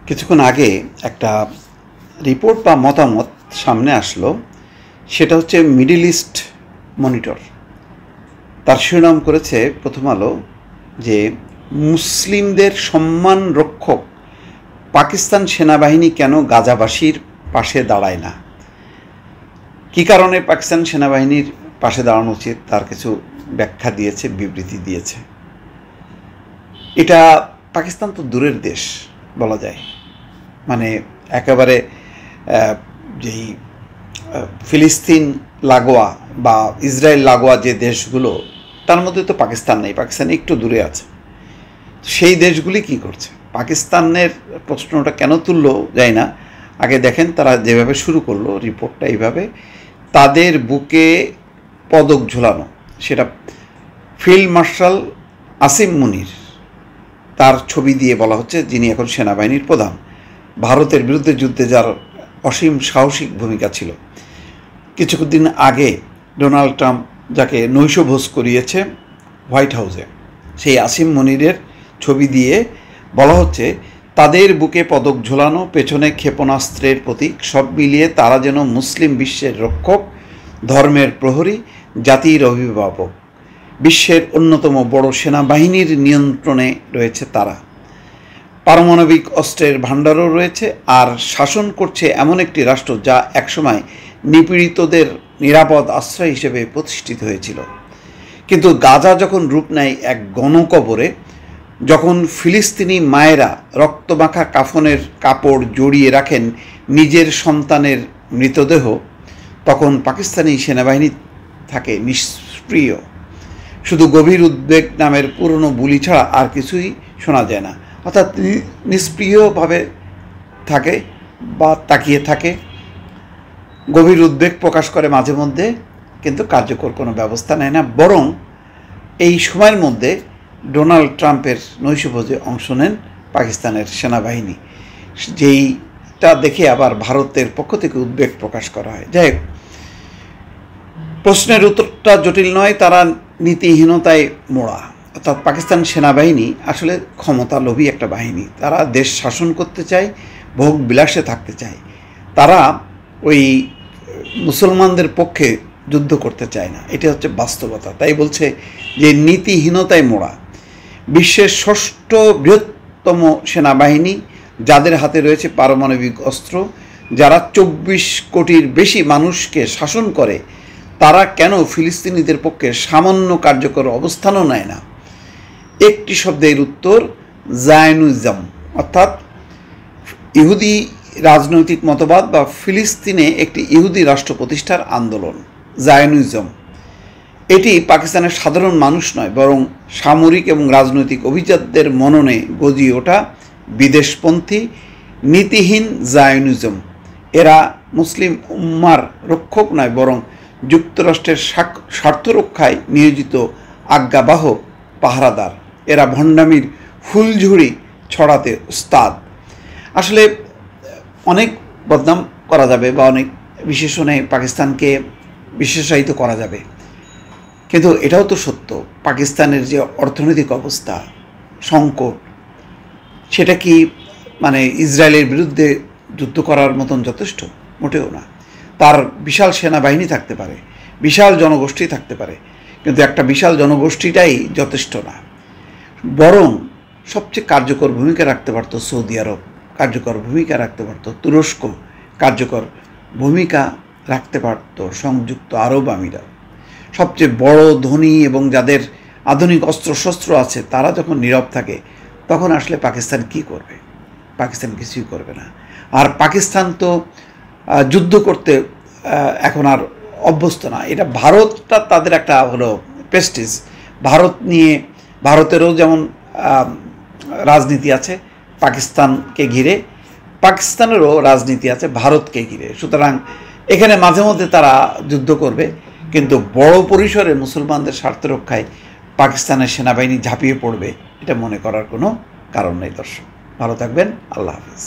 কিছুক্ষণ আগে একটা রিপোর্ট বা মতামত সামনে আসলো, সেটা হচ্ছে মিডল ইস্ট মনিটর। তার শিরোনাম করেছে প্রথম আলো যে মুসলিমদের সম্মান রক্ষক পাকিস্তান সেনাবাহিনী কেন গাজাবাসীর পাশে দাঁড়ায় না। কী কারণে পাকিস্তান সেনাবাহিনীর পাশে দাঁড়ানো উচিত তার কিছু ব্যাখ্যা দিয়েছে, বিবৃতি দিয়েছে। এটা পাকিস্তান তো দূরের দেশ বলা যায়, মানে একেবারে যেই ফিলিস্তিন লাগোয়া বা ইসরায়েল লাগোয়া যে দেশগুলো, তার মধ্যে তো পাকিস্তান নেই, পাকিস্তান একটু দূরে আছে। সেই দেশগুলি কি করছে, পাকিস্তানের প্রশ্নটা কেন তুললো যায় না। আগে দেখেন তারা যেভাবে শুরু করলো রিপোর্টটা, এইভাবে তাদের বুকে পদক ঝোলানো, সেটা ফিল্ড মার্শাল আসিম মুনির তার ছবি দিয়ে বলা হচ্ছে, যিনি এখন সেনাবাহিনীর প্রধান। ভারতের বিরুদ্ধে যুদ্ধে যার অসীম সাহসিক ভূমিকা ছিল। কিছুদিন আগে ডোনাল্ড ট্রাম্প যাকে নৈশভোজ করিয়েছে হোয়াইট হাউসে, সেই আসিম মুনিরের ছবি দিয়ে বলা হচ্ছে তাদের বুকে পদক ঝোলানো, পেছনে ক্ষেপণাস্ত্রের প্রতীক, সব মিলিয়ে তারা যেন মুসলিম বিশ্বের রক্ষক, ধর্মের প্রহরী, জাতির অভিভাবক। বিশ্বের অন্যতম বড় সেনাবাহিনীর নিয়ন্ত্রণে রয়েছে তারা। পারমাণবিক অস্ত্রের ভাণ্ডারও রয়েছে, আর শাসন করছে এমন একটি রাষ্ট্র যা একসময় নিপীড়িতদের নিরাপদ আশ্রয় হিসেবে প্রতিষ্ঠিত হয়েছিল। কিন্তু গাজা যখন রূপ নেয় এক গণকবরে, যখন ফিলিস্তিনি মায়েরা রক্তমাখা কাফনের কাপড় জড়িয়ে রাখেন নিজের সন্তানের মৃতদেহ, তখন পাকিস্তানি সেনাবাহিনী থাকে নিষ্ক্রিয়। শুধু গভীর উদ্বেগ নামের পুরনো বুলি ছাড়া আর কিছুই শোনা যায় না। অর্থাৎ নিষ্ক্রিয়ভাবে থাকে বা তাকিয়ে থাকে, গভীর উদ্বেগ প্রকাশ করে মাঝে মধ্যে, কিন্তু কার্যকর কোনো ব্যবস্থা নেয় না। বরং এই সময়ের মধ্যে ডোনাল্ড ট্রাম্পের নৈশভোজে অংশ নেন পাকিস্তানের সেনাবাহিনী, যেইটা দেখে আবার ভারতের পক্ষ থেকে উদ্বেগ প্রকাশ করা হয়। যাই হোক, প্রশ্নের উত্তরটা জটিল নয়, তারা নীতিহীনতায় মোড়া। অর্থাৎ পাকিস্তান সেনাবাহিনী আসলে ক্ষমতালোভী একটা বাহিনী। তারা দেশ শাসন করতে চায়, ভোগ বিলাসে থাকতে চায়। তারা ওই মুসলমানদের পক্ষে যুদ্ধ করতে চায় না, এটা হচ্ছে বাস্তবতা। তাই বলছে যে নীতিহীনতায় মোড়া। বিশ্বের ষষ্ঠ বৃহত্তম সেনাবাহিনী, যাদের হাতে রয়েছে পারমাণবিক অস্ত্র, যারা 24 কোটির বেশি মানুষকে শাসন করে, তারা কেন ফিলিস্তিনিদের পক্ষে সামান্য কার্যকর অবস্থানও নেয় না? একটি শব্দের উত্তর, জায়নুইজম, অর্থাৎ ইহুদি রাজনৈতিক মতবাদ বা ফিলিস্তিনে একটি ইহুদি রাষ্ট্র প্রতিষ্ঠার আন্দোলন। জায়নুইজম এটি পাকিস্তানের সাধারণ মানুষ নয়, বরং সামরিক এবং রাজনৈতিক অভিজাতদের মননে গজিয়ে ওঠা বিদেশপন্থী নীতিহীন জায়নুইজম। এরা মুসলিম উম্মার রক্ষক নয়, বরং যুক্তরাষ্ট্রের স্বার্থ রক্ষায় নিয়োজিত আজ্ঞাবাহক পাহারাদার। এরা ভণ্ডামির ফুলঝুরি ছড়াতে উস্তাদ। আসলে অনেক বদনাম করা যাবে বা অনেক বিশেষণে পাকিস্তানকে বিশেষায়িত করা যাবে, কিন্তু এটাও তো সত্য, পাকিস্তানের যে অর্থনৈতিক অবস্থা, সংকট, সেটা কি মানে ইসরায়েলের বিরুদ্ধে যুদ্ধ করার মতন যথেষ্ট? মোটেও না। তার বিশাল সেনাবাহিনী থাকতে পারে, বিশাল জনগোষ্ঠী থাকতে পারে, কিন্তু একটা বিশাল জনগোষ্ঠীটাই যথেষ্ট না। বরং সবচেয়ে কার্যকর ভূমিকা রাখতে পারত সৌদি আরব, কার্যকর ভূমিকা রাখতে পারত তুরস্ক, কার্যকর ভূমিকা রাখতে পারত সংযুক্ত আরব আমিরাত। সবচেয়ে বড়, ধনী এবং যাদের আধুনিক অস্ত্রশস্ত্র আছে, তারা যখন নীরব থাকে, তখন আসলে পাকিস্তান কি করবে? পাকিস্তান কিছুই করবে না। আর পাকিস্তান তো যুদ্ধ করতে এখন আর অভ্যস্ত না। এটা ভারতটা তাদের একটা হলো প্রেস্টিজ। ভারত নিয়ে ভারতেরও যেমন রাজনীতি আছে পাকিস্তানকে ঘিরে, পাকিস্তানেরও রাজনীতি আছে ভারতকে ঘিরে। সুতরাং এখানে মাঝে মধ্যে তারা যুদ্ধ করবে, কিন্তু বড় পরিসরে মুসলমানদের স্বার্থ রক্ষায় পাকিস্তানের সেনাবাহিনী ঝাঁপিয়ে পড়বে, এটা মনে করার কোনো কারণ নেই। দর্শক, ভালো থাকবেন। আল্লাহ হাফিজ।